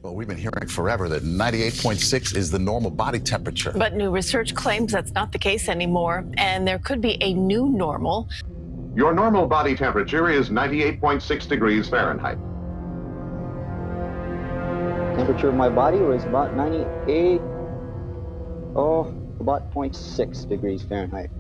Well, we've been hearing forever that 98.6 is the normal body temperature. But new research claims that's not the case anymore, and there could be a new normal. Your normal body temperature is 98.6 degrees Fahrenheit. Temperature of my body was about 98, about 0.6 degrees Fahrenheit.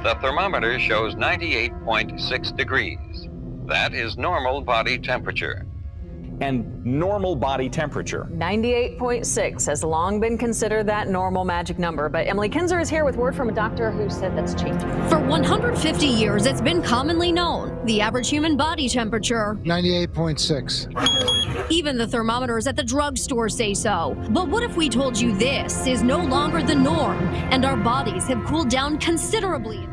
The thermometer shows 98.6 degrees. That is normal body temperature. And normal body temperature. 98.6 has long been considered that normal magic number, but Emily Kinzer is here with word from a doctor who said that's changing. For 150 years, it's been commonly known, the average human body temperature. 98.6. Even the thermometers at the drugstore say so. But what if we told you this is no longer the norm, and our bodies have cooled down considerably?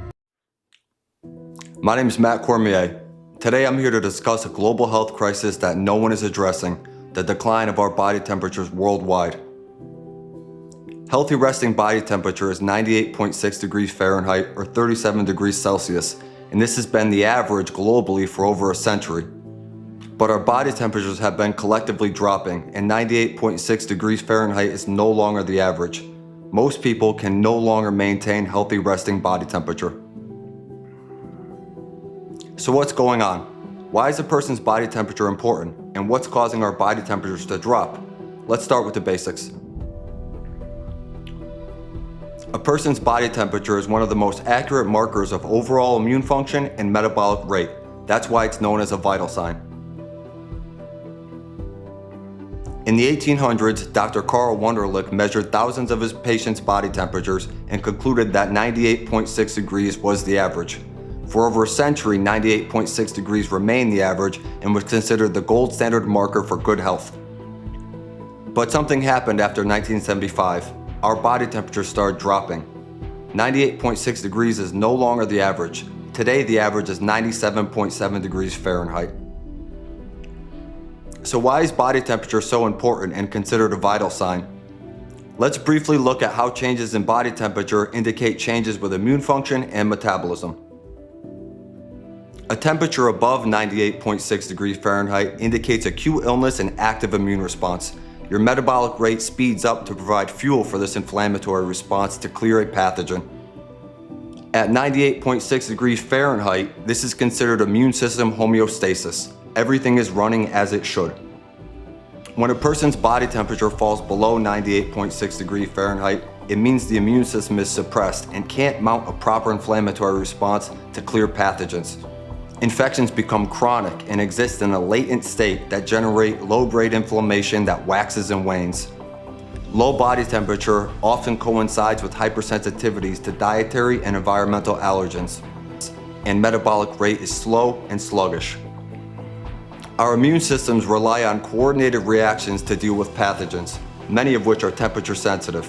My name is Matt Cormier. Today I'm here to discuss a global health crisis that no one is addressing, the decline of our body temperatures worldwide. Healthy resting body temperature is 98.6 degrees Fahrenheit or 37 degrees Celsius, and this has been the average globally for over a century. But our body temperatures have been collectively dropping, and 98.6 degrees Fahrenheit is no longer the average. Most people can no longer maintain healthy resting body temperature. So what's going on? Why is a person's body temperature important? And what's causing our body temperatures to drop? Let's start with the basics. A person's body temperature is one of the most accurate markers of overall immune function and metabolic rate. That's why it's known as a vital sign. In the 1800s, Dr. Karl Wunderlich measured thousands of his patients' body temperatures and concluded that 98.6 degrees was the average. For over a century, 98.6 degrees remained the average and was considered the gold standard marker for good health. But something happened after 1975. Our body temperature started dropping. 98.6 degrees is no longer the average. Today, the average is 97.7 degrees Fahrenheit. So why is body temperature so important and considered a vital sign? Let's briefly look at how changes in body temperature indicate changes with immune function and metabolism. A temperature above 98.6 degrees Fahrenheit indicates acute illness and active immune response. Your metabolic rate speeds up to provide fuel for this inflammatory response to clear a pathogen. At 98.6 degrees Fahrenheit, this is considered immune system homeostasis. Everything is running as it should. When a person's body temperature falls below 98.6 degrees Fahrenheit, it means the immune system is suppressed and can't mount a proper inflammatory response to clear pathogens. Infections become chronic and exist in a latent state that generate low-grade inflammation that waxes and wanes. Low body temperature often coincides with hypersensitivities to dietary and environmental allergens, and metabolic rate is slow and sluggish. Our immune systems rely on coordinated reactions to deal with pathogens, many of which are temperature sensitive.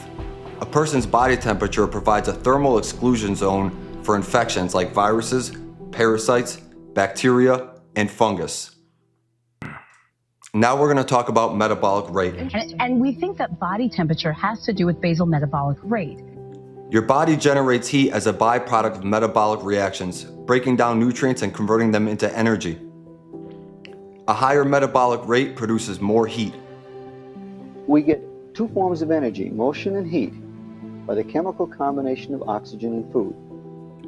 A person's body temperature provides a thermal exclusion zone for infections like viruses, parasites, bacteria, and fungus. Now we're going to talk about metabolic rate. And we think that body temperature has to do with basal metabolic rate. Your body generates heat as a byproduct of metabolic reactions, breaking down nutrients and converting them into energy. A higher metabolic rate produces more heat. We get two forms of energy, motion and heat, by the chemical combination of oxygen and food.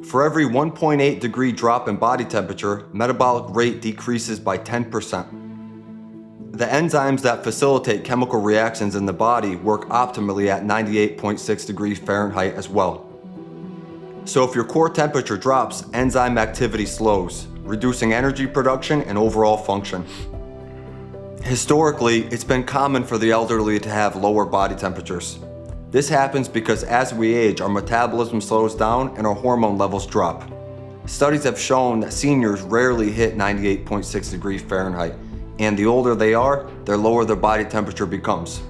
For every 1.8 degree drop in body temperature, metabolic rate decreases by 10%. The enzymes that facilitate chemical reactions in the body work optimally at 98.6 degrees Fahrenheit as well. So if your core temperature drops, enzyme activity slows, reducing energy production and overall function. Historically, it's been common for the elderly to have lower body temperatures. This happens because as we age, our metabolism slows down and our hormone levels drop. Studies have shown that seniors rarely hit 98.6 degrees Fahrenheit, and the older they are, the lower their body temperature becomes.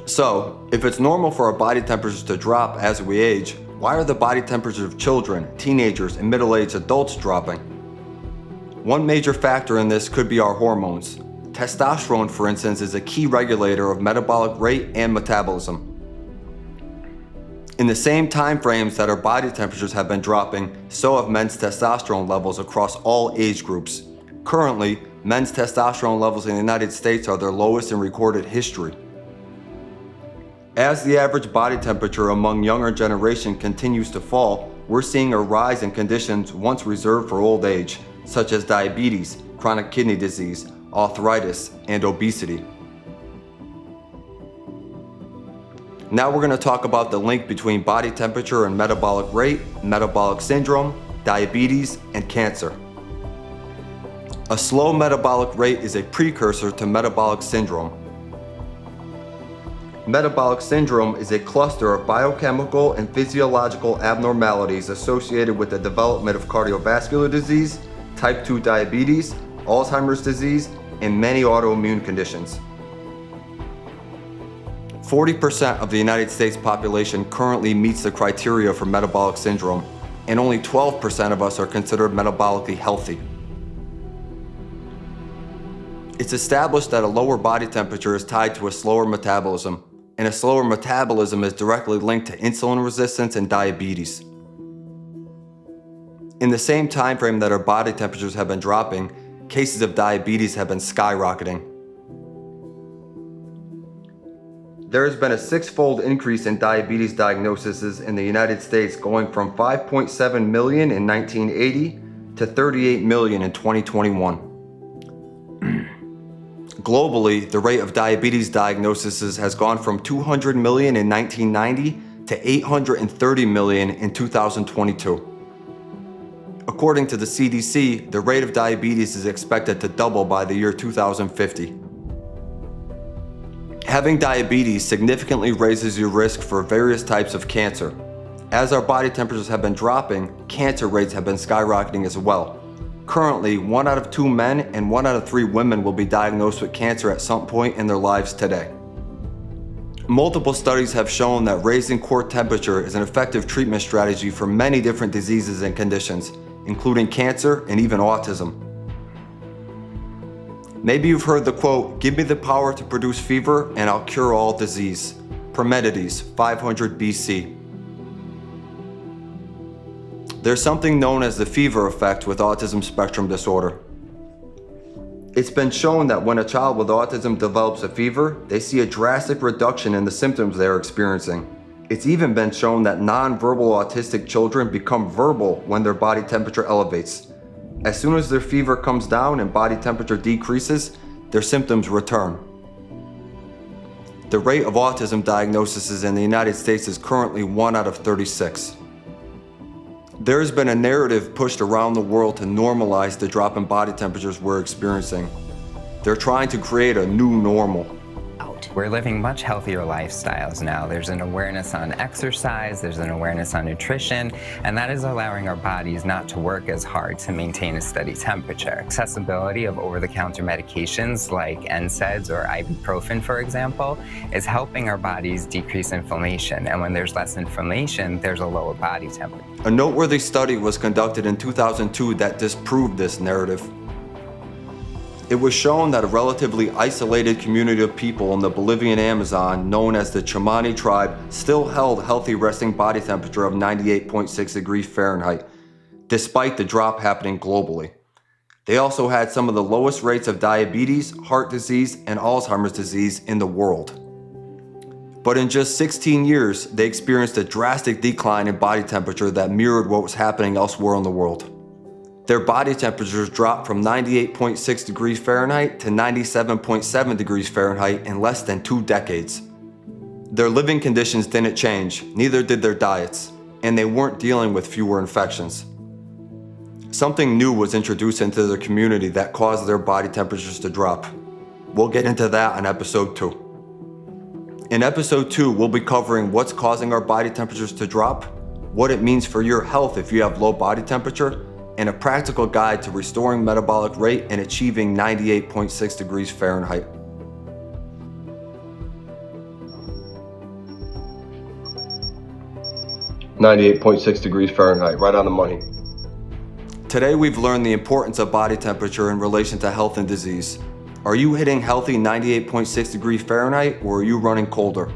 So, if it's normal for our body temperatures to drop as we age, why are the body temperatures of children, teenagers, and middle-aged adults dropping? One major factor in this could be our hormones. Testosterone, for instance, is a key regulator of metabolic rate and metabolism. In the same time frames that our body temperatures have been dropping, so have men's testosterone levels across all age groups. Currently, men's testosterone levels in the United States are their lowest in recorded history. As the average body temperature among younger generation continues to fall, we're seeing a rise in conditions once reserved for old age, such as diabetes, chronic kidney disease, arthritis, and obesity. Now we're going to talk about the link between body temperature and metabolic rate, metabolic syndrome, diabetes, and cancer. A slow metabolic rate is a precursor to metabolic syndrome. Metabolic syndrome is a cluster of biochemical and physiological abnormalities associated with the development of cardiovascular disease, type 2 diabetes, Alzheimer's disease, and many autoimmune conditions. 40% of the United States population currently meets the criteria for metabolic syndrome, and only 12% of us are considered metabolically healthy. It's established that a lower body temperature is tied to a slower metabolism, and a slower metabolism is directly linked to insulin resistance and diabetes. In the same time frame that our body temperatures have been dropping, cases of diabetes have been skyrocketing. There has been a 6-fold increase in diabetes diagnoses in the United States, going from 5.7 million in 1980 to 38 million in 2021. Globally, the rate of diabetes diagnoses has gone from 200 million in 1990 to 830 million in 2022. According to the CDC, the rate of diabetes is expected to double by the year 2050. Having diabetes significantly raises your risk for various types of cancer. As our body temperatures have been dropping, cancer rates have been skyrocketing as well. Currently, 1 out of 2 men and 1 out of 3 women will be diagnosed with cancer at some point in their lives today. Multiple studies have shown that raising core temperature is an effective treatment strategy for many different diseases and conditions, including cancer and even autism. Maybe you've heard the quote, "Give me the power to produce fever and I'll cure all disease." Parmenides, 500 BC. There's something known as the fever effect with autism spectrum disorder. It's been shown that when a child with autism develops a fever, they see a drastic reduction in the symptoms they're experiencing. It's even been shown that non-verbal autistic children become verbal when their body temperature elevates. As soon as their fever comes down and body temperature decreases, their symptoms return. The rate of autism diagnoses in the United States is currently 1 out of 36. There has been a narrative pushed around the world to normalize the drop in body temperatures we're experiencing. They're trying to create a new normal. We're living much healthier lifestyles now. There's an awareness on exercise, there's an awareness on nutrition, and that is allowing our bodies not to work as hard to maintain a steady temperature. Accessibility of over-the-counter medications like NSAIDs or ibuprofen, for example, is helping our bodies decrease inflammation. And when there's less inflammation, there's a lower body temperature. A noteworthy study was conducted in 2002 that disproved this narrative. It was shown that a relatively isolated community of people in the Bolivian Amazon, known as the Chamani tribe, still held a healthy resting body temperature of 98.6 degrees Fahrenheit, despite the drop happening globally. They also had some of the lowest rates of diabetes, heart disease, and Alzheimer's disease in the world. But in just 16 years, they experienced a drastic decline in body temperature that mirrored what was happening elsewhere in the world. Their body temperatures dropped from 98.6 degrees Fahrenheit to 97.7 degrees Fahrenheit in less than 2 decades. Their living conditions didn't change, neither did their diets, and they weren't dealing with fewer infections. Something new was introduced into their community that caused their body temperatures to drop. We'll get into that in episode 2. In episode 2, we'll be covering what's causing our body temperatures to drop, what it means for your health if you have low body temperature, and a practical guide to restoring metabolic rate and achieving 98.6 degrees Fahrenheit. "98.6 degrees Fahrenheit, right on the money." Today we've learned the importance of body temperature in relation to health and disease. Are you hitting healthy 98.6 degrees Fahrenheit, or are you running colder?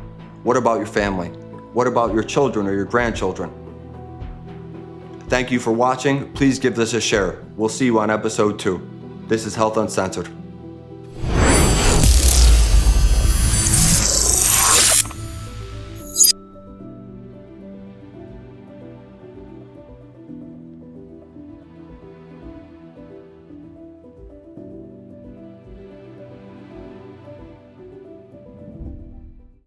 What about your family? What about your children or your grandchildren? Thank you for watching. Please give this a share. We'll see you on episode 2. This is Health Uncensored.